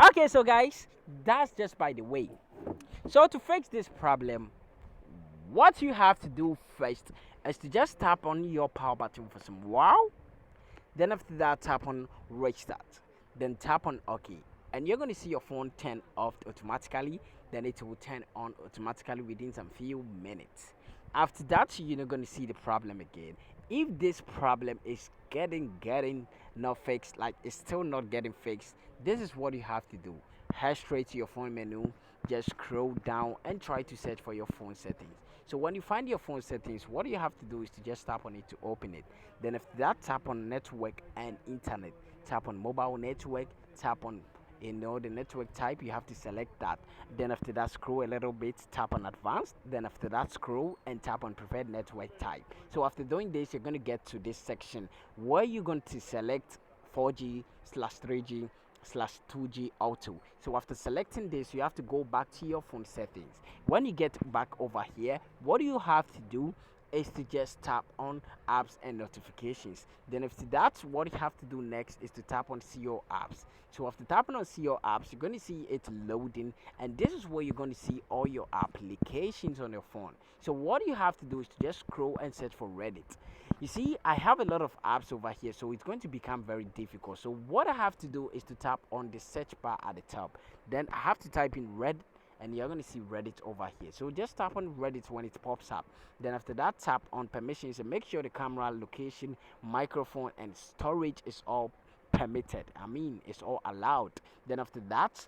Okay, so guys, that's just by the way. So to fix this problem, what you have to do first is to just tap on your power button for some while. Then after that, tap on restart. Then tap on OK, and you're going to see your phone turn off automatically. Then it will turn on automatically within some few minutes. After that, you're not going to see the problem again. If this problem is getting not fixed, like it's still not getting fixed, this is what you have to do. Head straight to your phone menu, just scroll down and try to search for your phone settings. So when you find your phone settings, what you have to do is to just tap on it to open it. Then after that, tap on network and internet. Tap on mobile network. Tap on the network type. You have to select that. Then after that, scroll a little bit. Tap on advanced. Then after that, scroll and tap on preferred network type. So after doing this, you're going to get to this section where you're going to select 4G slash 3G slash 2G auto. So after selecting this, you have to go back to your phone settings. When you get back over here, what you have to do is to just tap on apps and notifications. Then after that, what you have to do next is to tap on see your apps. So after tapping on see your apps, you're going to see it loading, and this is where you're going to see all your applications on your phone. So what you have to do is to just scroll and search for Reddit. You see, I have a lot of apps over here, so it's going to become very difficult. So what I have to do is to tap on the search bar at the top. Then I have to type in Reddit, and you're going to see Reddit over here. So just tap on Reddit when it pops up. Then after that, tap on permissions and make sure the camera, location, microphone, and storage is all permitted. I mean, it's all allowed. Then after that,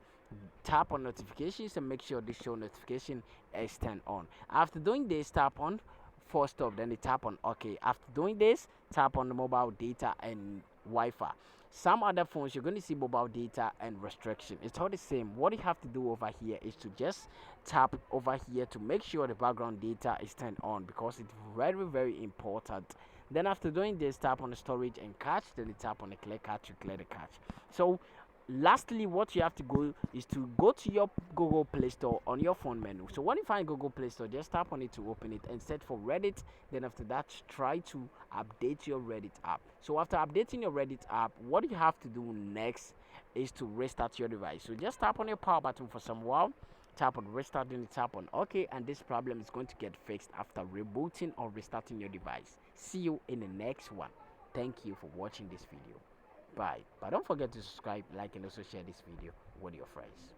tap on notifications and make sure this show notification is turned on. After doing this, tap on force stop, then you tap on OK. After doing this, tap on the mobile data and Wi-Fi. Some other phones you're going to see mobile data and restriction. It's all the same. What you have to do over here is to just tap over here to make sure the background data is turned on, because it's very important. Then after doing this, tap on the storage and cache, then you tap on the clear cache to clear the cache. So lastly, what you have to go is to go to your Google Play Store on your phone menu. So when you find Google Play Store, just tap on it to open it and search for Reddit. Then after that, try to update your Reddit app. So after updating your Reddit app, what you have to do next is to restart your device. So just tap on your power button for some while, tap on restart, then tap on OK, and this problem is going to get fixed after rebooting or restarting your device. See you in the next one. Thank you for watching this video. Bye. But don't forget to subscribe, like, and also share this video with your friends.